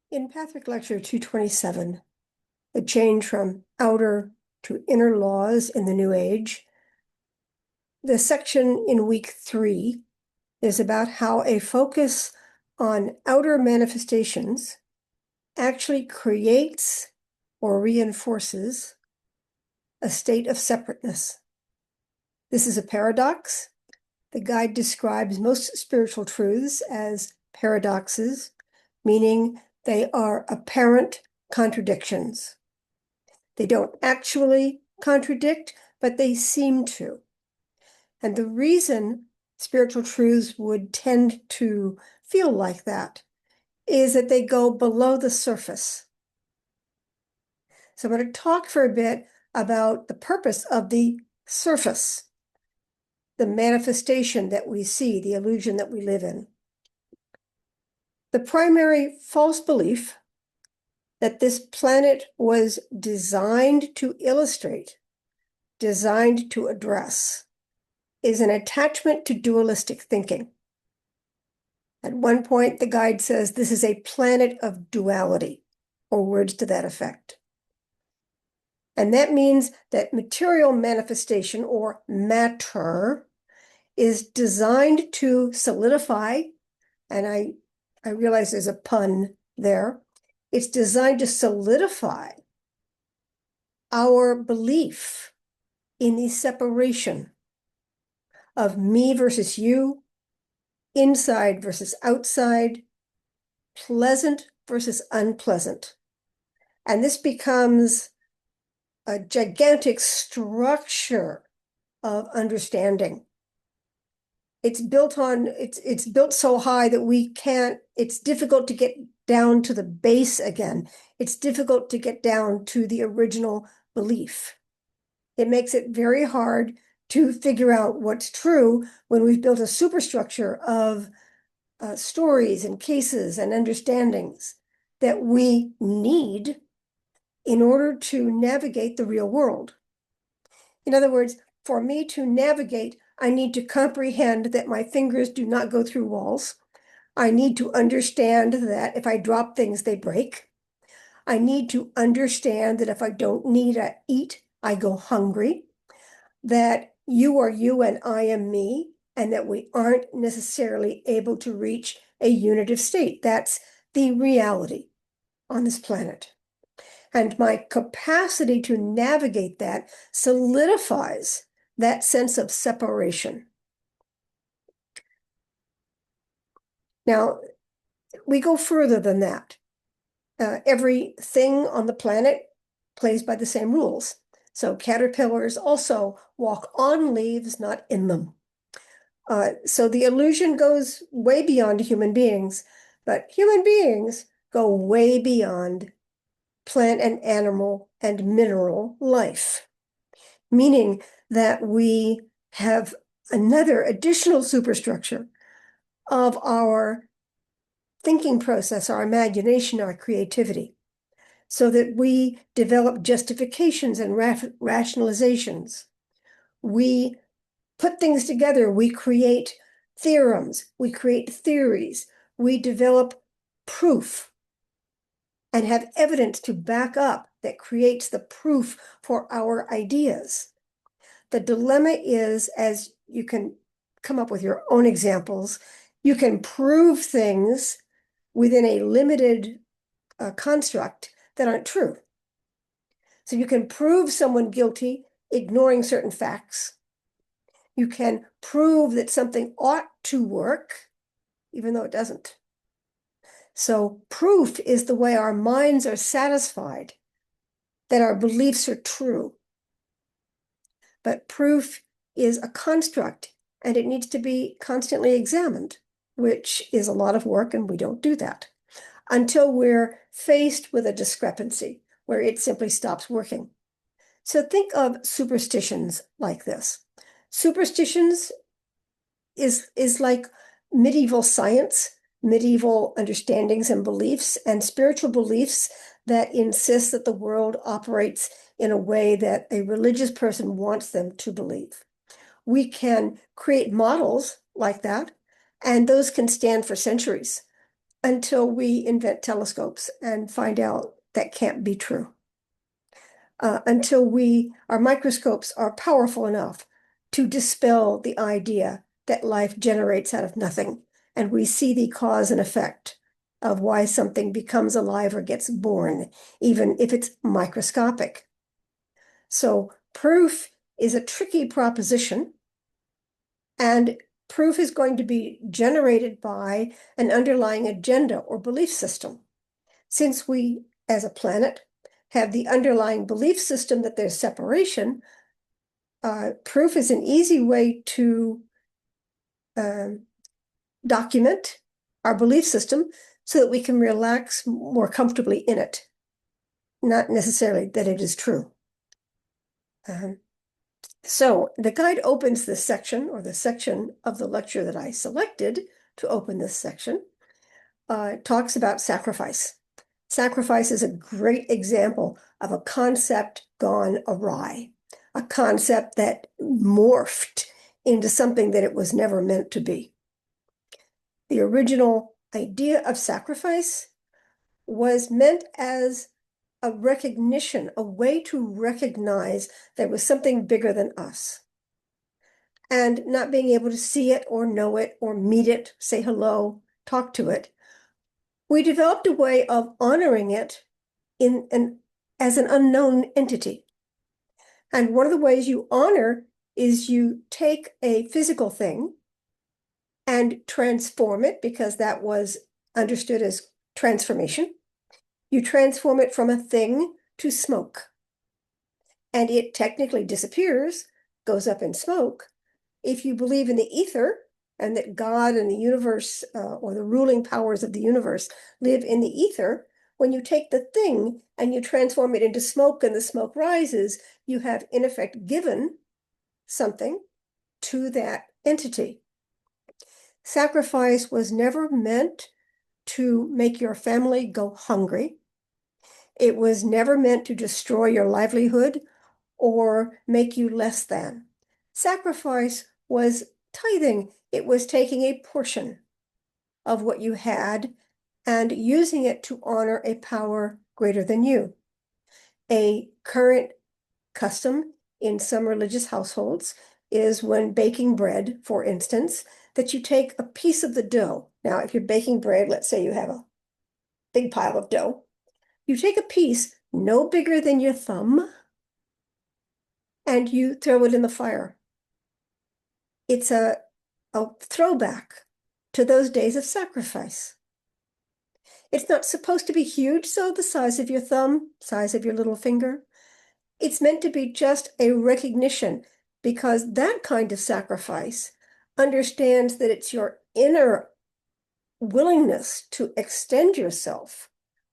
In Patrick Lecture 227, the change from outer to inner laws in the New Age, the section in week 3 is about how a focus on outer manifestations actually creates or reinforces a state of separateness. This is a paradox. The guide describes most spiritual truths as paradoxes, meaning they are apparent contradictions. They don't actually contradict, but they seem to. And the reason spiritual truths would tend to feel like that is that they go below the surface. So I'm going to talk for a bit about the purpose of the surface, the manifestation that we see, the illusion that we live in. The primary false belief that this planet was designed to illustrate, designed to address, is an attachment to dualistic thinking. At one point, the guide says this is a planet of duality, or words to that effect. And that means that material manifestation, or matter, is designed to solidify, and I realize there's a pun there. It's designed to solidify our belief in the separation of me versus you, inside versus outside, pleasant versus unpleasant. And this becomes a gigantic structure of understanding. It's built so high that it's difficult to get down to the base again. It's difficult to get down to the original belief. It makes it very hard to figure out what's true when we've built a superstructure of stories and cases and understandings that we need in order to navigate the real world. In other words, for me to navigate, I need to comprehend that my fingers do not go through walls. I need to understand that if I drop things, they break. I need to understand that if I don't need to eat, I go hungry. That you are you and I am me, and that we aren't necessarily able to reach a unitive state. That's the reality on this planet. And my capacity to navigate that solidifies that sense of separation. Now, we go further than that. Everything on the planet plays by the same rules. So caterpillars also walk on leaves, not in them. So the illusion goes way beyond human beings, but human beings go way beyond plant and animal and mineral life, meaning that we have another additional superstructure of our thinking process, our imagination, our creativity, so that we develop justifications and rationalizations. We put things together, we create theorems, we create theories, we develop proof and have evidence to back up that creates the proof for our ideas. The dilemma is, as you can come up with your own examples, you can prove things within a limited construct that aren't true. So you can prove someone guilty ignoring certain facts. You can prove that something ought to work, even though it doesn't. So proof is the way our minds are satisfied that our beliefs are true. But proof is a construct, and it needs to be constantly examined, which is a lot of work, and we don't do that until we're faced with a discrepancy where it simply stops working. So think of superstitions like this. Superstitions is like medieval science, medieval understandings and beliefs, and spiritual beliefs that insist that the world operates in a way that a religious person wants them to believe. We can create models like that, and those can stand for centuries. until we invent telescopes and find out that can't be true. Until our microscopes are powerful enough to dispel the idea that life generates out of nothing, and we see the cause and effect of why something becomes alive or gets born, even if it's microscopic. So proof is a tricky proposition, and proof is going to be generated by an underlying agenda or belief system. Since we, as a planet, have the underlying belief system that there's separation, proof is an easy way to document our belief system so that we can relax more comfortably in it, not necessarily that it is true. So the guide opens this section, or the section of the lecture that I selected to open this section, talks about sacrifice. Sacrifice is a great example of a concept gone awry, a concept that morphed into something that it was never meant to be. The original idea of sacrifice was meant as a recognition, a way to recognize there was something bigger than us. And not being able to see it or know it or meet it, say hello, talk to it, we developed a way of honoring it as an unknown entity. And one of the ways you honor is you take a physical thing and transform it, because that was understood as transformation. You transform it from a thing to smoke. And it technically disappears, goes up in smoke. If you believe in the ether and that God and the universe, or the ruling powers of the universe, live in the ether, when you take the thing and you transform it into smoke and the smoke rises, you have in effect given something to that entity. Sacrifice was never meant to make your family go hungry. It was never meant to destroy your livelihood or make you less than. Sacrifice was tithing. It was taking a portion of what you had and using it to honor a power greater than you. A current custom in some religious households is, when baking bread, for instance, that you take a piece of the dough. Now, if you're baking bread, let's say you have a big pile of dough, you take a piece no bigger than your thumb and you throw it in the fire. It's a throwback to those days of sacrifice. It's not supposed to be huge, so the size of your thumb, size of your little finger. It's meant to be just a recognition, because that kind of sacrifice understands that it's your inner willingness to extend yourself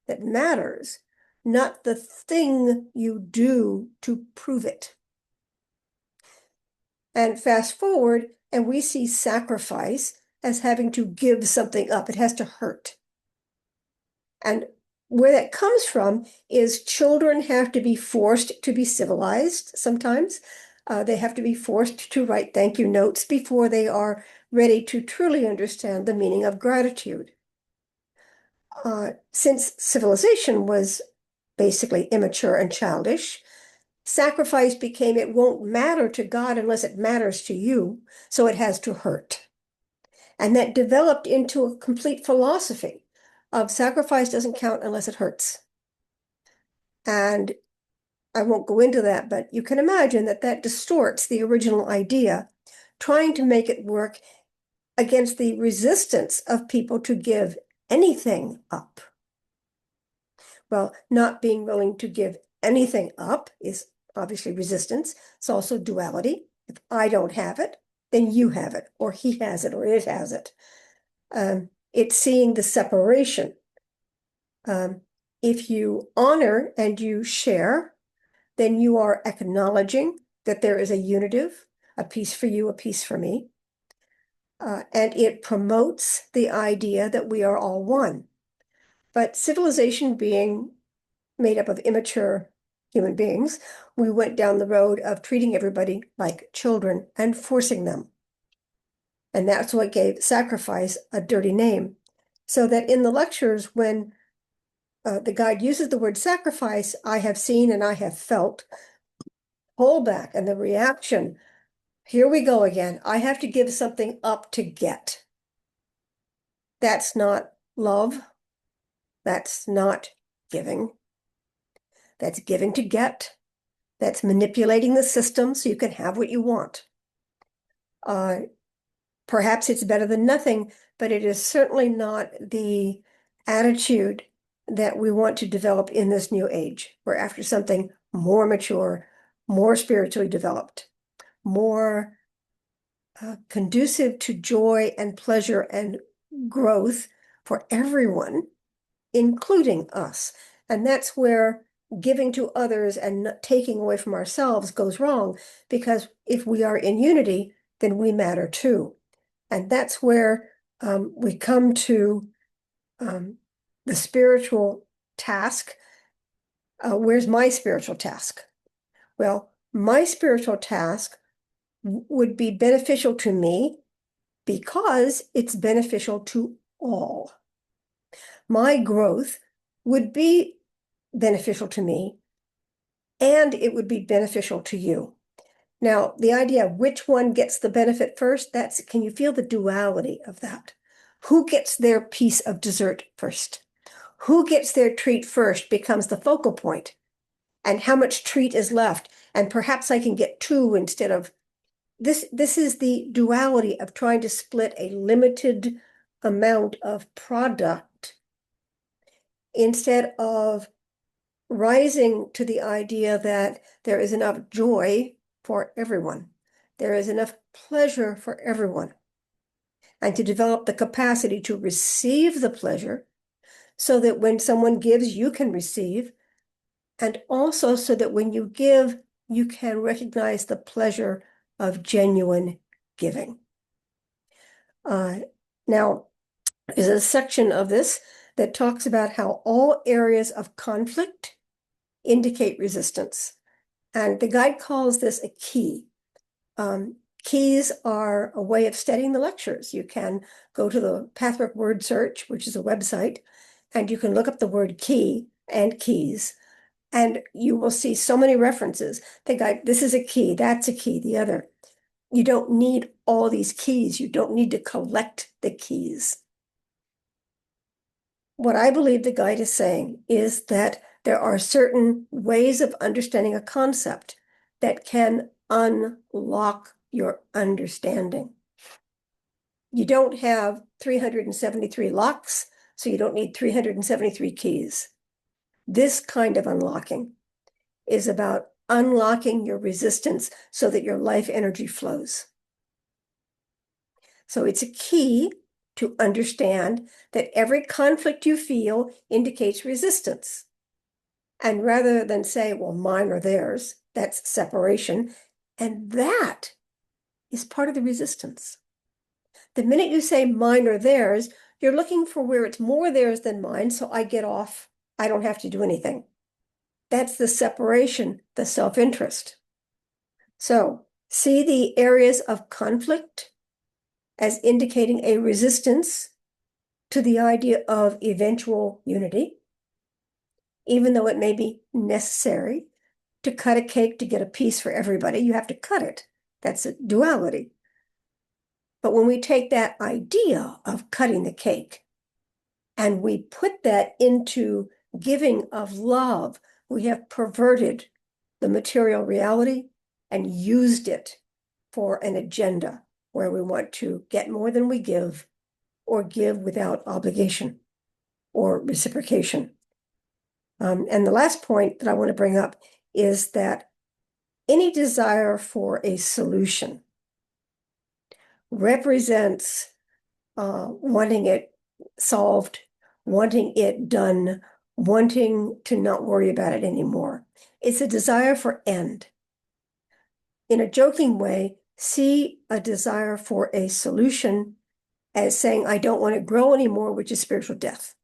that matters, not the thing you do to prove it. And fast forward, and we see sacrifice as having to give something up. It has to hurt. And where that comes from is children have to be forced to be civilized sometimes. They have to be forced to write thank you notes before they are ready to truly understand the meaning of gratitude. Since civilization was basically immature and childish, sacrifice became, it won't matter to God unless it matters to you, so it has to hurt. And that developed into a complete philosophy of sacrifice doesn't count unless it hurts. And I won't go into that, but you can imagine that that distorts the original idea, trying to make it work against the resistance of people to give anything up. Well, not being willing to give anything up is obviously resistance. It's also duality. If I don't have it, then you have it, or he has it, or it has it. It's seeing the separation. If you honor and you share, then you are acknowledging that there is a unitive, a piece for you, a piece for me. And it promotes the idea that we are all one. But civilization being made up of immature human beings, we went down the road of treating everybody like children and forcing them. And that's what gave sacrifice a dirty name. So that in the lectures, when the guide uses the word sacrifice, I have seen and I have felt pullback and the reaction. Here we go again. I have to give something up to get. That's not love. That's not giving. That's giving to get. That's manipulating the system so you can have what you want. Perhaps it's better than nothing, but it is certainly not the attitude that we want to develop in this new age. We're after something more mature, more spiritually developed, more conducive to joy and pleasure and growth for everyone, including us. And that's where giving to others and taking away from ourselves goes wrong, because if we are in unity, then we matter too. And that's where we come to the spiritual task. Where's my spiritual task? Well, my spiritual task would be beneficial to me because it's beneficial to all. My growth would be beneficial to me, and it would be beneficial to you. Now, the idea of which one gets the benefit first, can you feel the duality of that? Who gets their piece of dessert first? Who gets their treat first becomes the focal point, and how much treat is left. And perhaps I can get two instead of this. This is the duality of trying to split a limited amount of product instead of rising to the idea that there is enough joy for everyone. There is enough pleasure for everyone. And to develop the capacity to receive the pleasure so that when someone gives, you can receive. And also so that when you give, you can recognize the pleasure of genuine giving. Now, there's a section of this that talks about how all areas of conflict indicate resistance. And the guide calls this a key. Keys are a way of studying the lectures. You can go to the Pathwork Word Search, which is a website, and you can look up the word key and keys, and you will see so many references. The guide, this is a key, that's a key, the other. You don't need all these keys. You don't need to collect the keys. What I believe the guide is saying is that there are certain ways of understanding a concept that can unlock your understanding. You don't have 373 locks, so you don't need 373 keys. This kind of unlocking is about unlocking your resistance so that your life energy flows. So it's a key to understand that every conflict you feel indicates resistance. And rather than say, well, mine or theirs, that's separation. And that is part of the resistance. The minute you say mine or theirs, you're looking for where it's more theirs than mine, so I get off. I don't have to do anything. That's the separation, the self-interest. So see the areas of conflict as indicating a resistance to the idea of eventual unity, even though it may be necessary to cut a cake to get a piece for everybody. You have to cut it. That's a duality. But when we take that idea of cutting the cake and we put that into giving of love, we have perverted the material reality and used it for an agenda where we want to get more than we give or give without obligation or reciprocation. And the last point that I want to bring up is that any desire for a solution represents wanting it solved, wanting it done, wanting to not worry about it anymore. It's a desire for end. In a joking way, see a desire for a solution as saying, I don't want to grow anymore, which is spiritual death.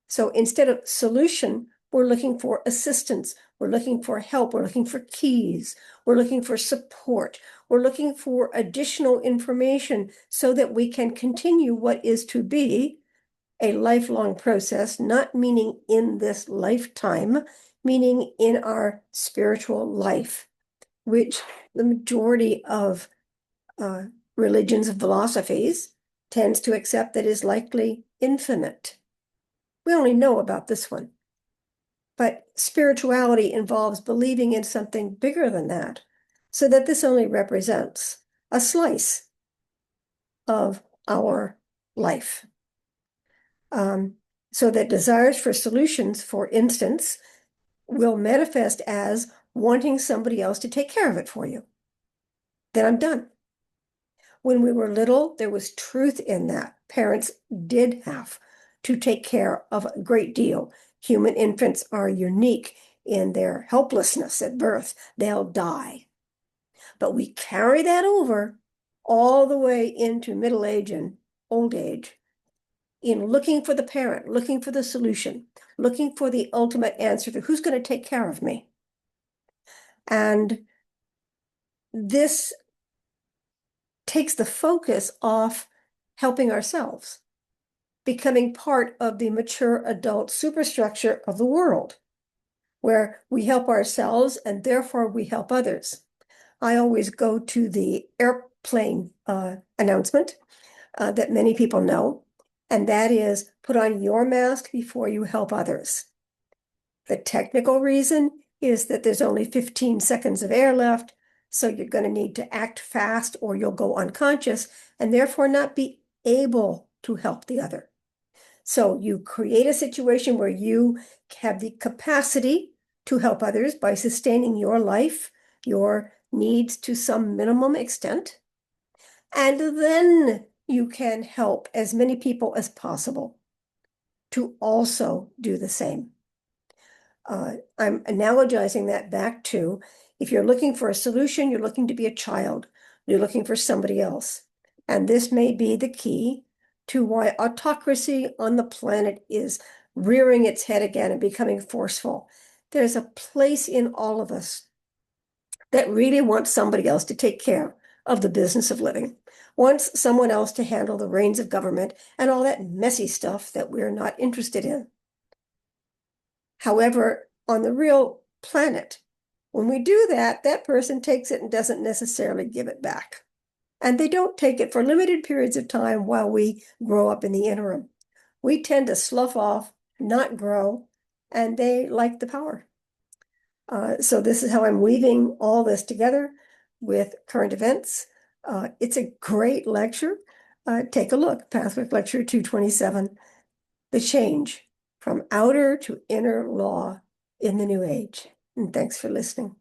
So instead of solution, We're looking for assistance. We're looking for help. We're looking for keys. We're looking for support. We're looking for additional information so that we can continue what is to be a lifelong process, not meaning in this lifetime, meaning in our spiritual life, which the majority of religions and philosophies tends to accept that is likely infinite. We only know about this one. But spirituality involves believing in something bigger than that, so that this only represents a slice of our life. So that desires for solutions, for instance, will manifest as wanting somebody else to take care of it for you. Then I'm done. When we were little, there was truth in that. Parents did have to take care of a great deal. Human infants are unique in their helplessness at birth. They'll die. But we carry that over all the way into middle age and old age in looking for the parent, looking for the solution, looking for the ultimate answer to who's going to take care of me. And this takes the focus off helping ourselves, becoming part of the mature adult superstructure of the world, where we help ourselves and therefore we help others. I always go to the airplane announcement that many people know, and that is put on your mask before you help others. The technical reason is that there's only 15 seconds of air left, so you're going to need to act fast or you'll go unconscious and therefore not be able to help the other. So you create a situation where you have the capacity to help others by sustaining your life, your needs to some minimum extent, and then you can help as many people as possible to also do the same. I'm analogizing that back to if you're looking for a solution, you're looking to be a child, you're looking for somebody else. And this may be the key to why autocracy on the planet is rearing its head again and becoming forceful. There's a place in all of us that really wants somebody else to take care of the business of living, wants someone else to handle the reins of government and all that messy stuff that we're not interested in. However, on the real planet, when we do that, that person takes it and doesn't necessarily give it back. And they don't take it for limited periods of time while we grow up in the interim. We tend to slough off, not grow, and they like the power. So this is how I'm weaving all this together with current events. It's a great lecture. Take a look, Pathwork Lecture 227, The Change from Outer to Inner Law in the New Age. And thanks for listening.